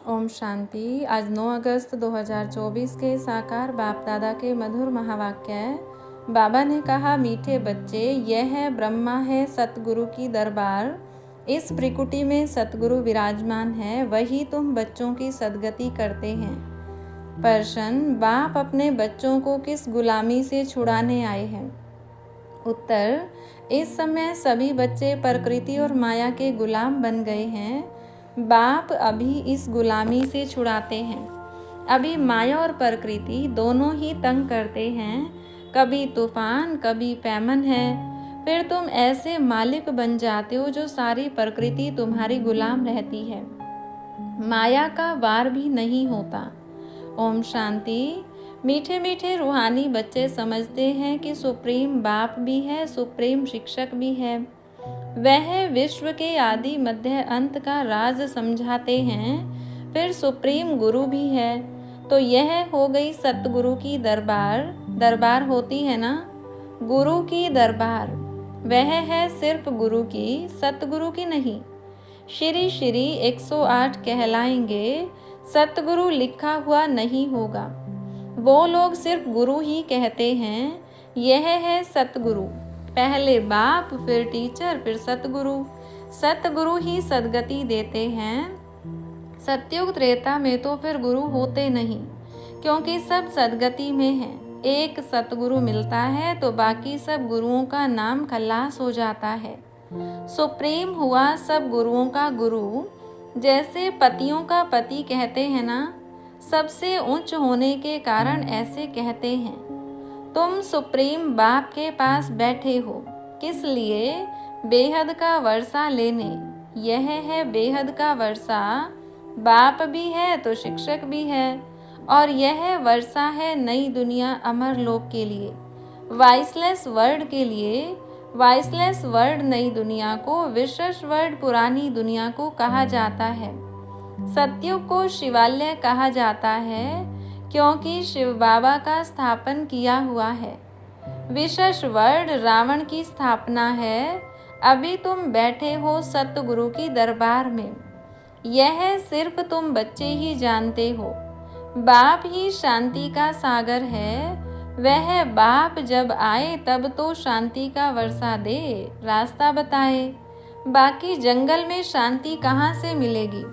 ओम शांति। आज 9 अगस्त 2024 के साकार बाप दादा के मधुर महावाक्य। बाबा ने कहा, मीठे बच्चे, यह है ब्रह्मा है सतगुरु की दरबार। इस त्रिकुटी में सतगुरु विराजमान है, वही तुम बच्चों की सदगति करते हैं। प्रश्न, बाप अपने बच्चों को किस गुलामी से छुड़ाने आए हैं? उत्तर, इस समय सभी बच्चे प्रकृति और माया के गुलाम बन गए हैं। बाप अभी इस गुलामी से छुड़ाते हैं। अभी माया और प्रकृति दोनों ही तंग करते हैं। कभी तूफान, कभी पैमन है। फिर तुम ऐसे मालिक बन जाते हो जो सारी प्रकृति तुम्हारी गुलाम रहती है। माया का वार भी नहीं होता। ओम शांति। मीठे मीठे रूहानी बच्चे समझते हैं कि सुप्रीम बाप भी है, सुप्रीम शिक्षक भी है। वह विश्व के आदि मध्य अंत का राज समझाते हैं। फिर सुप्रीम गुरु भी है। तो यह हो गई सतगुरु की दरबार। दरबार होती है ना, गुरु की दरबार। वह है सिर्फ गुरु की, सतगुरु की नहीं। श्री श्री 108 कहलाएंगे, सतगुरु लिखा हुआ नहीं होगा। वो लोग सिर्फ गुरु ही कहते हैं। यह है सतगुरु। पहले बाप, फिर टीचर, फिर सतगुरु। सतगुरु ही सदगति देते हैं। सतयुग त्रेता में तो फिर गुरु होते नहीं, क्योंकि सब सदगति में है। एक सतगुरु मिलता है तो बाकी सब गुरुओं का नाम खल्लास हो जाता है। सुप्रीम हुआ सब गुरुओं का गुरु। जैसे पतियों का पति कहते हैं ना, सबसे उच्च होने के कारण ऐसे कहते हैं। तुम सुप्रीम बाप के पास बैठे हो, किस लिए? बेहद का वर्षा लेने। यह है बेहद का वर्षा। बाप भी है तो शिक्षक भी है, और यह वर्षा है नई दुनिया अमर लोक के लिए, वाइसलेस वर्ल्ड के लिए। वाइसलेस वर्ल्ड नई दुनिया को, विशेष वर्ल्ड पुरानी दुनिया को कहा जाता है। सतयुग को शिवालय कहा जाता है, क्योंकि शिव बाबा का स्थापन किया हुआ है। विशेष वर्ल्ड रावण की स्थापना है। अभी तुम बैठे हो सतगुरु की दरबार में। यह सिर्फ तुम बच्चे ही जानते हो। बाप ही शांति का सागर है। वह बाप जब आए तब तो शांति का वर्षा दे, रास्ता बताए। बाकी जंगल में शांति कहाँ से मिलेगी?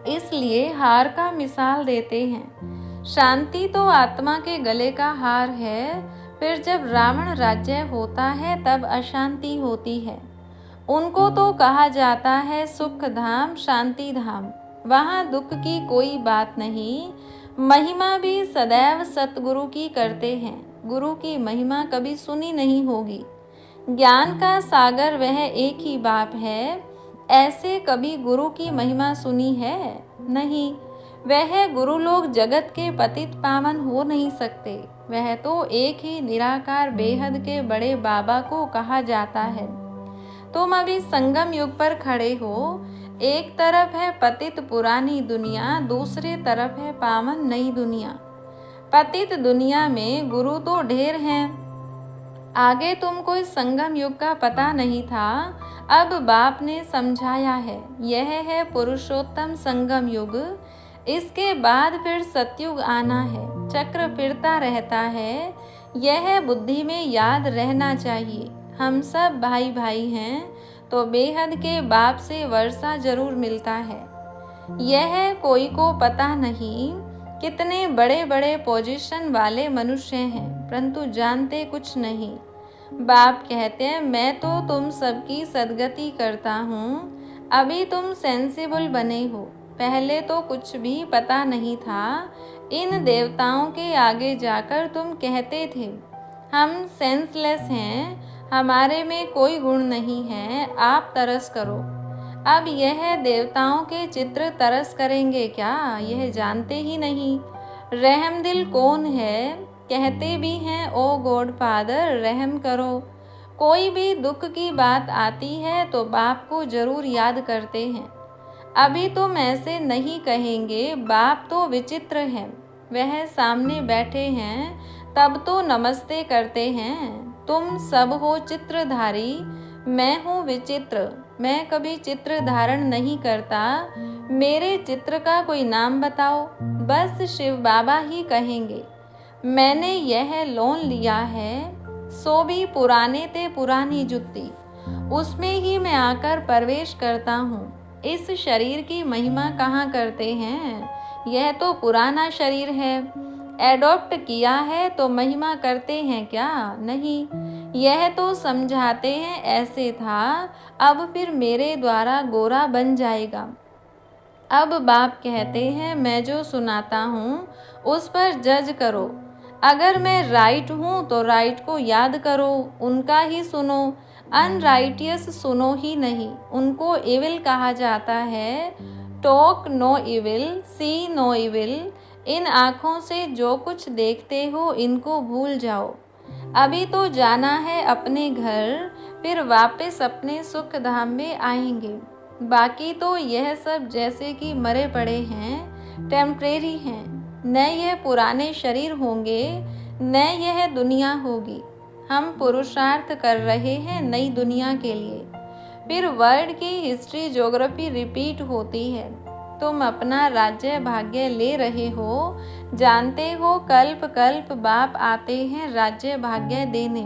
इसलिए हार का मिसाल देते हैं। शांति तो आत्मा के गले का हार है। फिर जब रावण राज्य होता है तब अशांति होती है। उनको तो कहा जाता है सुख धाम, शांति धाम। वहाँ दुख की कोई बात नहीं। महिमा भी सदैव सतगुरु की करते हैं। गुरु की महिमा कभी सुनी नहीं होगी। ज्ञान का सागर वह एक ही बाप है। ऐसे कभी गुरु की महिमा सुनी है? नहीं। वह गुरु लोग जगत के पतित पावन हो नहीं सकते। वह तो एक ही निराकार बेहद के बड़े बाबा को कहा जाता है। तुम अभी संगम युग पर खड़े हो। एक तरफ है पतित पुरानी दुनिया, दूसरे तरफ है पावन नई दुनिया। पतित दुनिया में गुरु तो ढेर हैं। आगे तुमको इस संगम युग का पता नहीं था, अब बाप ने समझाया है। यह है पुरुषोत्तम संगम युग। इसके बाद फिर सतयुग आना है। चक्र फिरता रहता है। यह बुद्धि में याद रहना चाहिए। हम सब भाई भाई हैं, तो बेहद के बाप से वर्षा जरूर मिलता है। यह कोई को पता नहीं। कितने बड़े बड़े पोजीशन वाले मनुष्य हैं, परंतु जानते कुछ नहीं। बाप कहते हैं, मैं तो तुम सबकी सदगति करता हूँ। अभी तुम सेंसिबल बने हो। पहले तो कुछ भी पता नहीं था। इन देवताओं के आगे जाकर तुम कहते थे, हम सेंसलेस हैं, हमारे में कोई गुण नहीं है, आप तरस करो। अब यह देवताओं के चित्र तरस करेंगे क्या? यह जानते ही नहीं। रहमदिल कौन है? कहते भी हैं, ओ गॉड फादर रहम करो। कोई भी दुख की बात आती है तो बाप को जरूर याद करते हैं। अभी तुम ऐसे नहीं कहेंगे, बाप तो विचित्र हैं। वह सामने बैठे हैं तब तो नमस्ते करते हैं। तुम सब हो चित्रधारी, मैं हूँ विचित्र। मैं कभी चित्र धारण नहीं करता, मेरे चित्र का कोई नाम बताओ। बस शिव बाबा ही कहेंगे। मैंने यह लोन लिया है, सो भी पुराने ते पुरानी जुत्ती, उसमें ही मैं आकर प्रवेश करता हूँ। इस शरीर की महिमा कहाँ करते हैं, यह तो पुराना शरीर है। एडॉप्ट किया है तो महिमा करते हैं क्या? नहीं, यह तो समझाते हैं ऐसे था, अब फिर मेरे द्वारा गोरा बन जाएगा। अब बाप कहते हैं मैं जो सुनाता हूँ उस पर जज करो। अगर मैं राइट हूँ तो राइट को याद करो, उनका ही सुनो। अनराइटियस सुनो ही नहीं, उनको इविल कहा जाता है। टॉक नो इविल, सी नो इविल। इन आँखों से जो कुछ देखते हो इनको भूल जाओ। अभी तो जाना है अपने घर, फिर वापस अपने सुख धाम में आएंगे। बाकी तो यह सब जैसे कि मरे पड़े हैं, टेम्परेरी हैं। न यह पुराने शरीर होंगे, न यह दुनिया होगी। हम पुरुषार्थ कर रहे हैं नई दुनिया के लिए। फिर वर्ल्ड की हिस्ट्री ज्योग्राफी रिपीट होती है। तुम अपना राज्य भाग्य ले रहे हो, जानते हो कल्प कल्प बाप आते हैं राज्य भाग्य देने।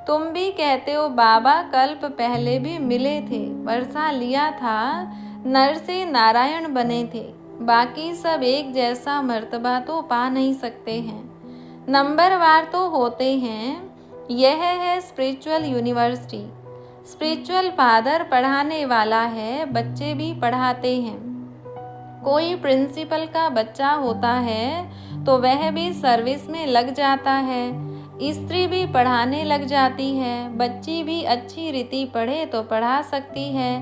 तुम भी कहते हो बाबा कल्प पहले भी मिले थे, वर्षा लिया था, नर से नारायण बने थे। बाकी सब एक जैसा मर्तबा तो पा नहीं सकते हैं, नंबरवार तो होते हैं। यह है स्पिरिचुअल यूनिवर्सिटी। स्पिरिचुअल फादर पढ़ाने वाला है, बच्चे भी पढ़ाते हैं। कोई प्रिंसिपल का बच्चा होता है तो वह भी सर्विस में लग जाता है। स्त्री भी पढ़ाने लग जाती है, बच्ची भी अच्छी रीति पढ़े तो पढ़ा सकती है,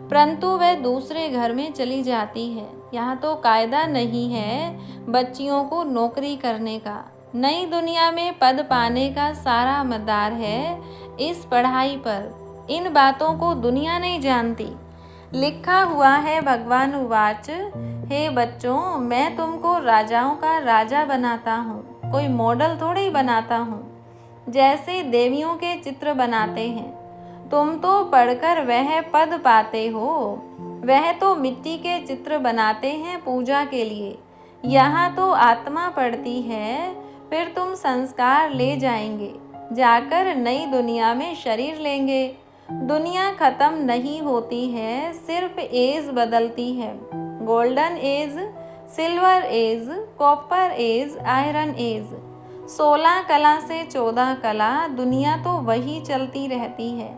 परंतु वह दूसरे घर में चली जाती है। यहाँ तो कायदा नहीं है बच्चियों को नौकरी करने का। नई दुनिया में पद पाने का सारा मदार है इस पढ़ाई पर। इन बातों को दुनिया नहीं जानती। लिखा हुआ है भगवान उवाच, हे बच्चों मैं तुमको राजाओं का राजा बनाता हूँ, कोई मॉडल थोड़ी बनाता हूँ। जैसे देवियों के चित्र बनाते हैं, तुम तो पढ़कर वह पद पाते हो, वह तो मिट्टी के चित्र बनाते हैं पूजा के लिए। यहाँ तो आत्मा पढ़ती है, फिर तुम संस्कार ले जाएंगे, जाकर नई दुनिया में शरीर लेंगे। दुनिया खत्म नहीं होती है, सिर्फ एज बदलती है। Golden age, silver age, copper age, iron age. 16 कला से 14 कला, दुनिया तो वही चलती रहती है,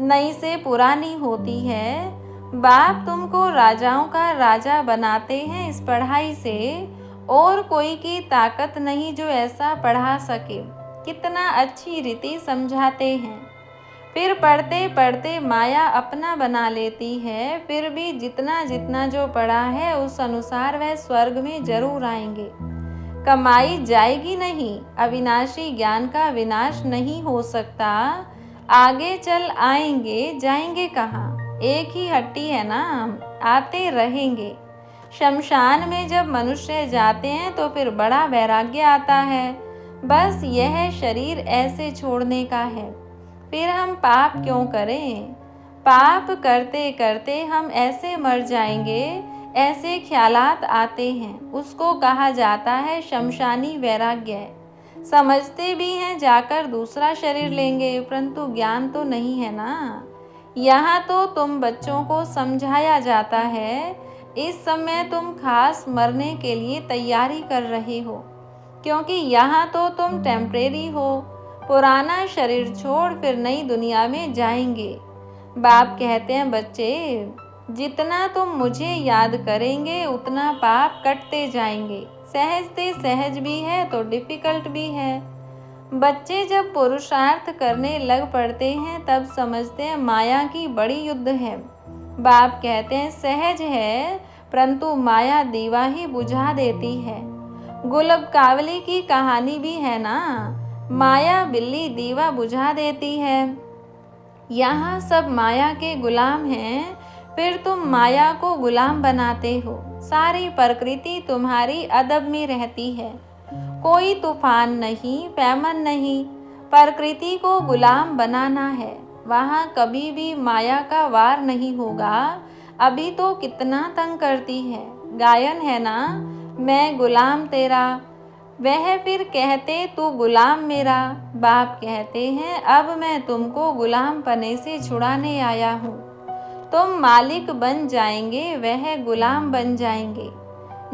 नई से पुरानी होती है। बाप तुमको राजाओं का राजा बनाते हैं इस पढ़ाई से, और कोई की ताकत नहीं जो ऐसा पढ़ा सके। कितना अच्छी रीति समझाते हैं। फिर पढ़ते पढ़ते माया अपना बना लेती है, फिर भी जितना जितना जो पढ़ा है उस अनुसार वह स्वर्ग में जरूर आएंगे। कमाई जाएगी नहीं, अविनाशी ज्ञान का विनाश नहीं हो सकता। आगे चल आएंगे, जाएंगे कहाँ, एक ही हट्टी है ना, आते रहेंगे। शमशान में जब मनुष्य जाते हैं तो फिर बड़ा वैराग्य आता है, बस यह शरीर ऐसे छोड़ने का है। फिर हम पाप क्यों करें? पाप करते करते हम ऐसे मर जाएंगे, ऐसे ख्यालात आते हैं, उसको कहा जाता है शमशानी वैराग्य। समझते भी हैं जाकर दूसरा शरीर लेंगे, परंतु ज्ञान तो नहीं है ना। यहाँ तो तुम बच्चों को समझाया जाता है, इस समय तुम खास मरने के लिए तैयारी कर रहे हो, क्योंकि यहाँ तो तुम टेम्परेरी हो। पुराना शरीर छोड़ फिर नई दुनिया में जाएंगे। बाप कहते हैं बच्चे, जितना तुम मुझे याद करेंगे उतना पाप कटते जाएंगे। सहजते सहज भी है तो डिफिकल्ट भी है। बच्चे जब पुरुषार्थ करने लग पड़ते हैं तब समझते हैं माया की बड़ी युद्ध है। बाप कहते हैं सहज है, परंतु माया दीवा ही बुझा देती है। गुलब कावली की कहानी भी है ना, माया बिल्ली दीवा बुझा देती है। यहाँ सब माया के गुलाम हैं, फिर तुम माया को गुलाम बनाते हो। सारी प्रकृति तुम्हारी अदब में रहती है, कोई तूफान नहीं, पैमन नहीं। प्रकृति को गुलाम बनाना है, वहाँ कभी भी माया का वार नहीं होगा। अभी तो कितना तंग करती है। गायन है ना, मैं गुलाम तेरा। वह फिर कहते तू गुलाम मेरा। बाप कहते हैं अब मैं तुमको गुलाम पने से छुड़ाने आया हूँ। तुम मालिक बन जाएंगे, वह गुलाम बन जाएंगे।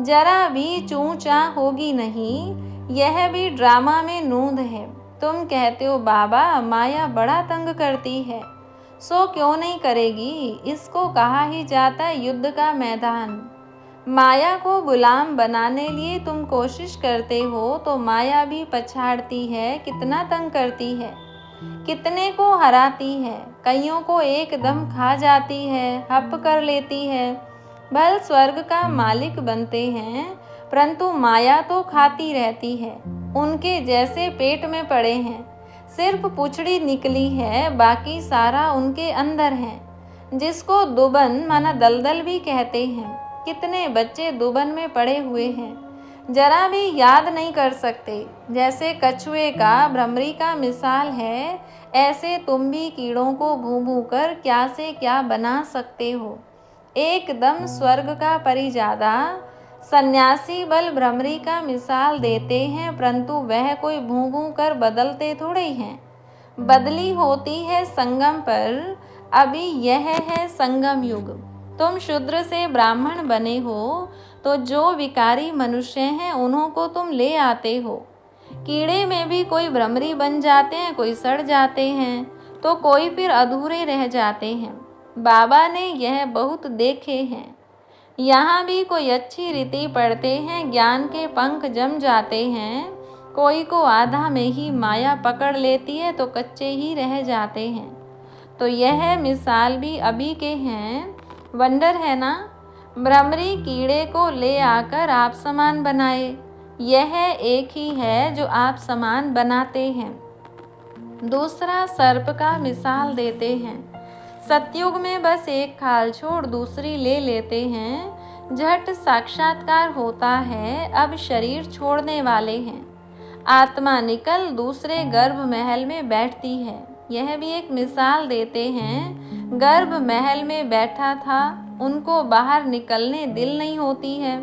जरा भी चूं-चा होगी नहीं, यह भी ड्रामा में नूंद है। तुम कहते हो बाबा माया बड़ा तंग करती है, सो क्यों नहीं करेगी। इसको कहा ही जाता युद्ध का मैदान। माया को गुलाम बनाने लिए तुम कोशिश करते हो तो माया भी पछाड़ती है, कितना तंग करती है, कितने को हराती है, कईयों को एकदम खा जाती है, हप कर लेती है। भल स्वर्ग का मालिक बनते हैं, परंतु माया तो खाती रहती है। उनके जैसे पेट में पड़े हैं, सिर्फ पुछड़ी निकली है, बाकी सारा उनके अंदर है। जिसको दुबन माना दलदल भी कहते हैं। कितने बच्चे दुबन में पड़े हुए हैं, जरा भी याद नहीं कर सकते। जैसे कछुए का भ्रमरी का मिसाल है, ऐसे तुम भी कीड़ों को भू भू कर क्या से क्या बना सकते हो। एकदम स्वर्ग का परिजादा सन्यासी बल भ्रमरी का मिसाल देते हैं, परंतु वह कोई भू भू कर बदलते थोड़े हैं। बदली होती है संगम पर। अभी यह है संगम युग। तुम शूद्र से ब्राह्मण बने हो तो जो विकारी मनुष्य हैं उन्हों को तुम ले आते हो। कीड़े में भी कोई भ्रमरी बन जाते हैं, कोई सड़ जाते हैं, तो कोई फिर अधूरे रह जाते हैं। बाबा ने यह बहुत देखे हैं। यहाँ भी कोई अच्छी रीति पढ़ते हैं, ज्ञान के पंख जम जाते हैं। कोई को आधा में ही माया पकड़ लेती है तो कच्चे ही रह जाते हैं। तो यह मिसाल भी अभी के हैं। वंडर है ना, भ्रमरी कीड़े को ले आकर आप समान बनाए। यह एक ही है जो आप समान बनाते हैं। दूसरा सर्प का मिसाल देते हैं। सतयुग में बस एक खाल छोड़ दूसरी ले लेते हैं, झट साक्षात्कार होता है। अब शरीर छोड़ने वाले हैं, आत्मा निकल दूसरे गर्भ महल में बैठती है। यह भी एक मिसाल देते हैं। गर्भ महल में बैठा था, उनको बाहर निकलने दिल नहीं होती है,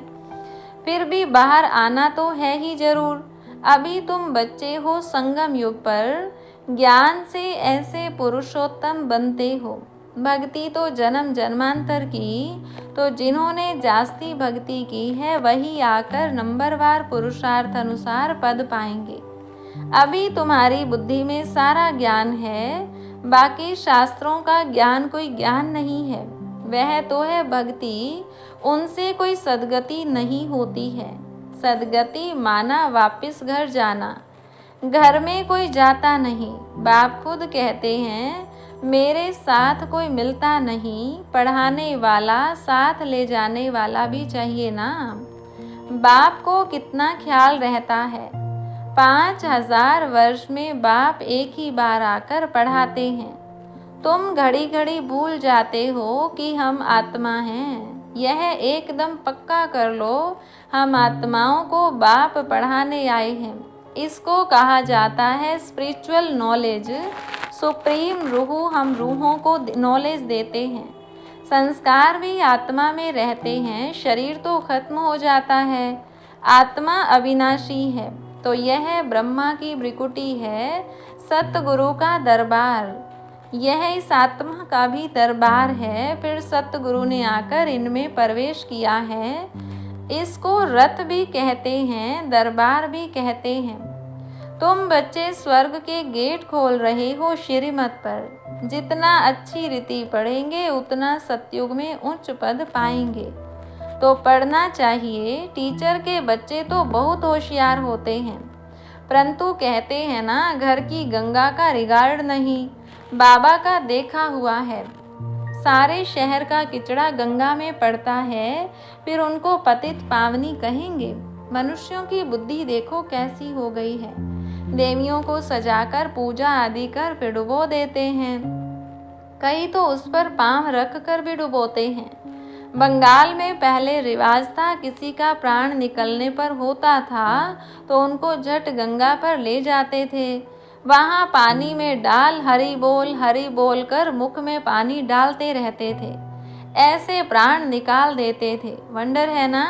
फिर भी बाहर आना तो है ही जरूर। अभी तुम बच्चे हो, संगम युग पर ज्ञान से ऐसे पुरुषोत्तम बनते हो। भक्ति तो जन्म जन्मांतर की, तो जिन्होंने जास्ती भक्ति की है वही आकर नंबरवार पुरुषार्थ अनुसार पद पाएंगे। अभी तुम्हारी बुद्धि में सारा ज्ञान है, बाकी शास्त्रों का ज्ञान कोई ज्ञान नहीं है। वह तो है भक्ति, उनसे कोई सद्गति नहीं होती है। सद्गति माना वापस घर जाना। घर में कोई जाता नहीं। बाप खुद कहते हैं मेरे साथ कोई मिलता नहीं, पढ़ाने वाला साथ ले जाने वाला भी चाहिए ना। बाप को कितना ख्याल रहता है। 5000 वर्ष में बाप एक ही बार आकर पढ़ाते हैं। तुम घड़ी घड़ी भूल जाते हो कि हम आत्मा हैं। यह एकदम पक्का कर लो, हम आत्माओं को बाप पढ़ाने आए हैं। इसको कहा जाता है स्पिरिचुअल नॉलेज। सुप्रीम रूह हम रूहों को नॉलेज देते हैं। संस्कार भी आत्मा में रहते हैं। शरीर तो खत्म हो जाता है, आत्मा अविनाशी है। तो यह ब्रह्मा की भ्रिकुटी है, सतगुरु का दरबार। यह इस आत्मा का भी दरबार है। फिर सतगुरु ने आकर इनमें प्रवेश किया है। इसको रथ भी कहते हैं, दरबार भी कहते हैं। तुम बच्चे स्वर्ग के गेट खोल रहे हो श्रीमत पर। जितना अच्छी रीति पढ़ेंगे उतना सतयुग में उच्च पद पाएंगे। तो पढ़ना चाहिए। टीचर के बच्चे तो बहुत होशियार होते हैं, परंतु कहते हैं ना घर की गंगा का रिगार्ड नहीं। बाबा का देखा हुआ है, सारे शहर का किचड़ा गंगा में पड़ता है, फिर उनको पतित पावनी कहेंगे। मनुष्यों की बुद्धि देखो कैसी हो गई है। देवियों को सजाकर पूजा आदि कर फिर डुबो देते हैं। कई तो उस पर पाँव रख कर भी डुबोते हैं। बंगाल में पहले रिवाज था, किसी का प्राण निकलने पर होता था तो उनको झट गंगा पर ले जाते थे। वहाँ पानी में डाल हरि बोल कर मुख में पानी डालते रहते थे। ऐसे प्राण निकाल देते थे। वंडर है ना।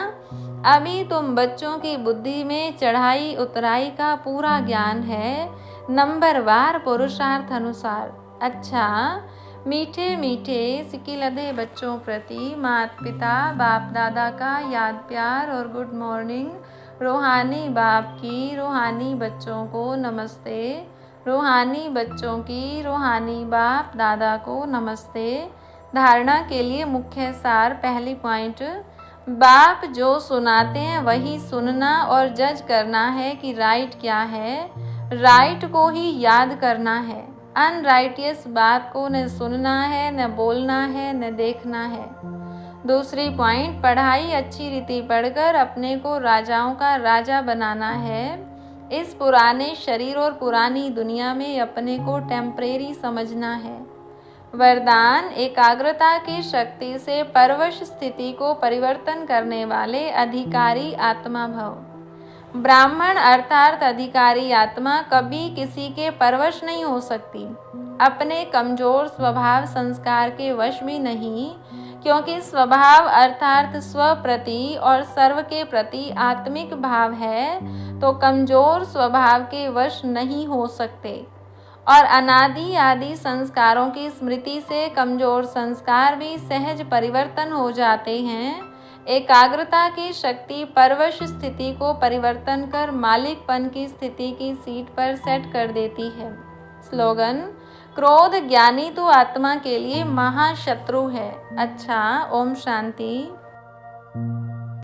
अभी तुम बच्चों की बुद्धि में चढ़ाई उतराई का पूरा ज्ञान है, नंबरवार पुरुषार्थ अनुसार। अच्छा, मीठे मीठे सिकिलधे बच्चों प्रति माता पिता बाप दादा का याद प्यार और गुड मॉर्निंग। रूहानी बाप की रूहानी बच्चों को नमस्ते। रूहानी बच्चों की रूहानी बाप दादा को नमस्ते। धारणा के लिए मुख्य सार। पहली पॉइंट, बाप जो सुनाते हैं वही सुनना और जज करना है कि राइट क्या है। राइट को ही याद करना है। अनराइटियस बात को न सुनना है, न बोलना है, न देखना है। दूसरी पॉइंट, पढ़ाई अच्छी रीति पढ़कर अपने को राजाओं का राजा बनाना है। इस पुराने शरीर और पुरानी दुनिया में अपने को टेम्परेरी समझना है। वरदान, एकाग्रता की शक्ति से परवश स्थिति को परिवर्तन करने वाले अधिकारी आत्मा भव। ब्राह्मण अर्थात अधिकारी आत्मा कभी किसी के परवश नहीं हो सकती, अपने कमजोर स्वभाव संस्कार के वश भी नहीं, क्योंकि स्वभाव अर्थात स्व प्रति और सर्व के प्रति आत्मिक भाव है, तो कमजोर स्वभाव के वश नहीं हो सकते। और अनादि आदि संस्कारों की स्मृति से कमजोर संस्कार भी सहज परिवर्तन हो जाते हैं। एकाग्रता की शक्ति परवश स्थिति को परिवर्तन कर मालिकपन की स्थिति की सीट पर सेट कर देती है। स्लोगन, क्रोध ज्ञानी तो आत्मा के लिए महाशत्रु है। अच्छा, ओम शांति।